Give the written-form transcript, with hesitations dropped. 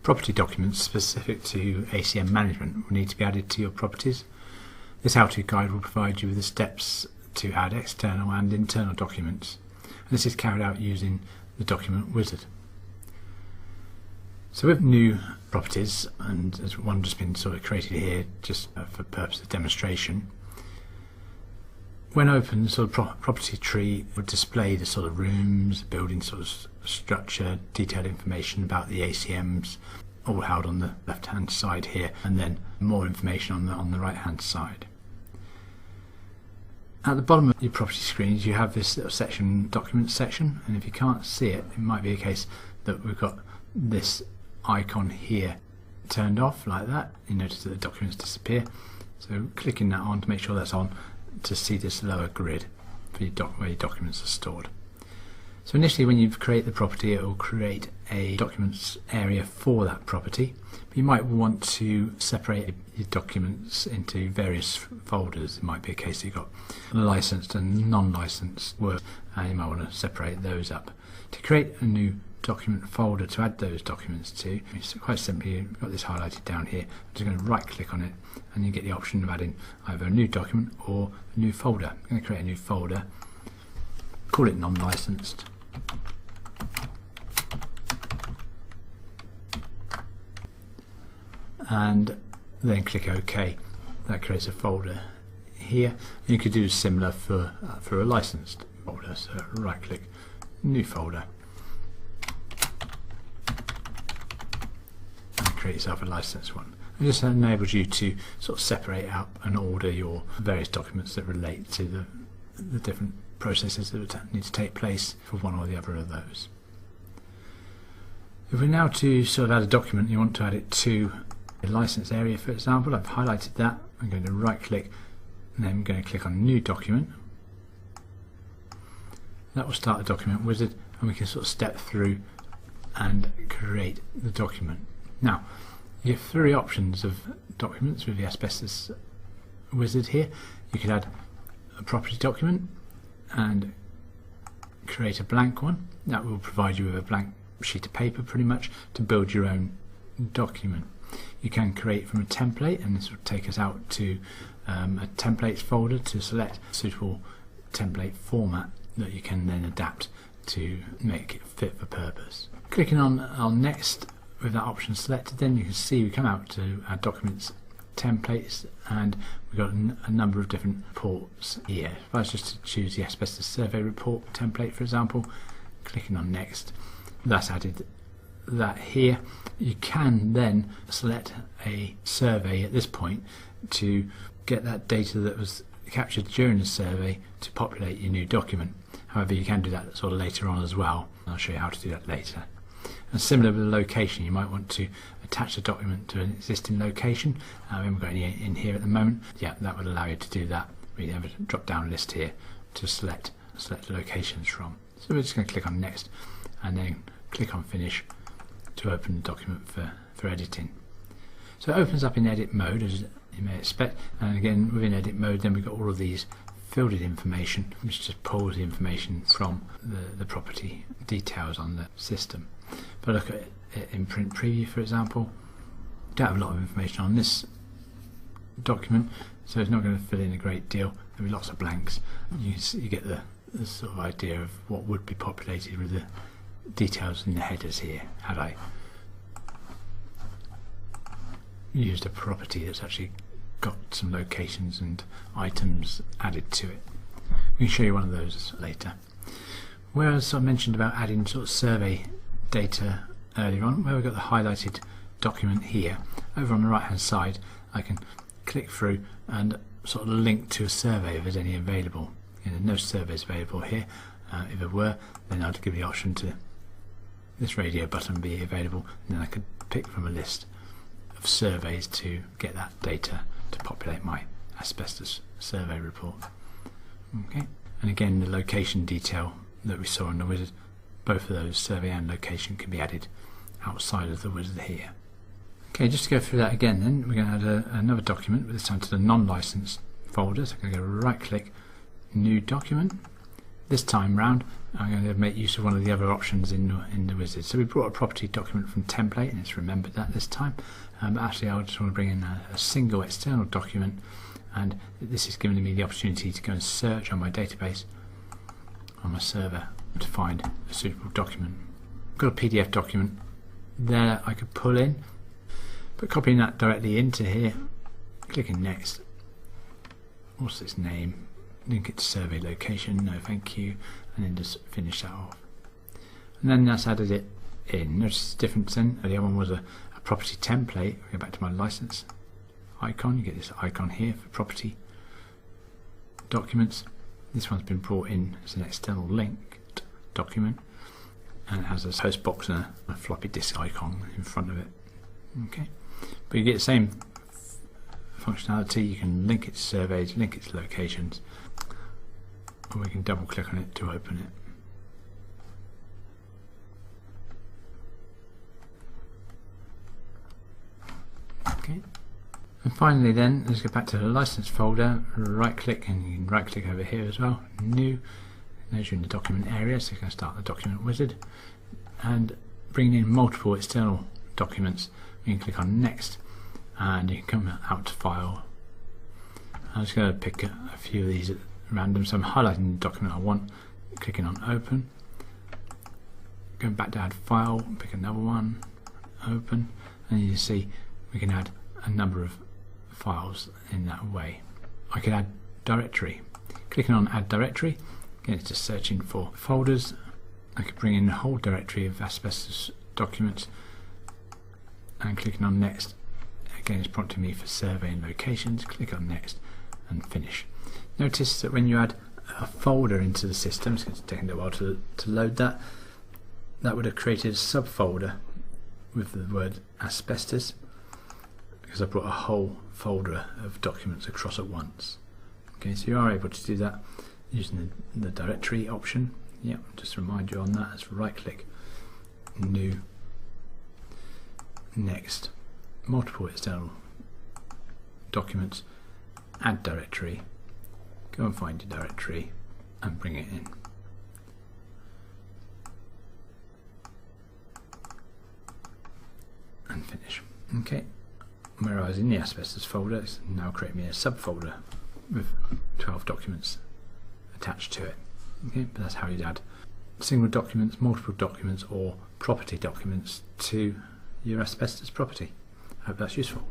Property documents specific to ACM management will need to be added to your properties. This how-to guide will provide you with the steps to add external and internal documents. And this is carried out using the document wizard. So with new properties, and there's one just been sort of created here just for purpose of demonstration, when opened, the sort of property tree would display the sort of rooms, building sort of structure, detailed information about the ACMs, all held on the left-hand side here, and then more information on the right-hand side. At the bottom of your property screens, you have this little section, Documents section, and if you can't see it, it might be a case that we've got this icon here turned off like that. You notice that the documents disappear. So clicking that on to make sure that's on, to see this lower grid for where your documents are stored. So initially when you create the property, it will create a documents area for that property, but you might want to separate your documents into various folders. It might be a case that you've got licensed and non-licensed work, and you might want to separate those up. To create a new document folder to add those documents to, it's quite simply, you've got this highlighted down here. I'm just going to right click on it and you get the option of adding either a new document or a new folder. I'm going to create a new folder, call it non-licensed, and then click OK. That creates a folder here. You could do similar for a licensed folder, so right click, new folder, create yourself a licensed one. And this enables you to sort of separate out and order your various documents that relate to the different processes that need to take place for one or the other of those. If we're now to sort of add a document, you want to add it to a license area, for example. I've highlighted that. I'm going to right click and then I'm going to click on new document. That will start the document wizard, and we can sort of step through and create the document. Now, you have three options of documents with the Asbestos wizard here. You can add a property document and create a blank one. That will provide you with a blank sheet of paper pretty much to build your own document. You can create from a template, and this will take us out to a templates folder to select a suitable template format that you can then adapt to make it fit for purpose. Clicking on next with that option selected, then you can see we come out to our documents templates, and we've got a number of different reports here. If I was just to choose the asbestos survey report template, for example, clicking on next, that's added that here. You can then select a survey at this point to get that data that was captured during the survey to populate your new document. However, you can do that sort of later on as well. I'll show you how to do that later. And similar with the location, you might want to attach the document to an existing location. We haven't got any in here at the moment. Yeah, that would allow you to do that. We have a drop down list here to select locations from. So we're just going to click on next and then click on finish to open the document for editing. So it opens up in edit mode, as you may expect, and again within edit mode then we've got all of these fielded information, which just pulls the information from the property details on the system. If I look at it in print preview, for example, don't have a lot of information on this document, so it's not going to fill in a great deal. There'll be lots of blanks. You get the sort of idea of what would be populated with the details in the headers here, had I used a property that's actually got some locations and items added to it. We can show you one of those later. Whereas I mentioned about adding sort of survey data earlier on, where we've got the highlighted document here, over on the right hand side I can click through and sort of link to a survey if there's any available. There's no surveys available here. If there were, then I'd give the option to this radio button be available, and then I could pick from a list of surveys to get that data to populate my asbestos survey report. Okay, and again the location detail that we saw in the wizard, both of those, survey and location, can be added outside of the wizard here. Okay, just to go through that again then, we're going to add another document, but this time to the non-licensed folder. So I'm going to go right click, new document, This time round I'm going to make use of one of the other options in the wizard. So we brought a property document from template, and it's remembered that this time. But actually I just want to bring in a single external document, and this is giving me the opportunity to go and search on my database on my server to find a suitable document. I've got a PDF document there I could pull in, but copying that directly into here, clicking next. What's its name? Link it to survey location, no thank you, and then just finish that off. And then that's added it in. Notice the difference then. The other one was a property template. Go back to my license icon, you get this icon here for property documents. This one's been brought in as an external linked document, and it has a host box and a floppy disk icon in front of it. Okay, but you get the same functionality. You can link it to surveys, link it to locations, or we can double click on it to open it. Okay, and finally then, let's go back to the license folder, right click, and you can right click over here as well, new. There's you in the document area, so you can start the document wizard, and bring in multiple external documents. You can click on next, and you can come out to file. I'm just going to pick a few of these at random, so I'm highlighting the document I want, clicking on open, going back to add file, pick another one, open, and you see we can add a number of files in that way. I can add directory. Clicking on add directory, again it's just searching for folders. I could bring in the whole directory of asbestos documents, and clicking on next, again it's prompting me for survey and locations. Click on next and finish. Notice that when you add a folder into the system, it's taking a while to load that, that would have created a subfolder with the word asbestos, because I brought a whole folder of documents across at once. Okay, so you are able to do that using the directory option. Yeah, just remind you on that, it's right click, new, next, multiple external documents, add directory, go and find your directory and bring it in. And finish. Okay, where I was in the asbestos folder, it's now create me a subfolder with 12 documents attached to it. Okay, but that's how you'd add single documents, multiple documents, or property documents to your asbestos property. I hope that's useful.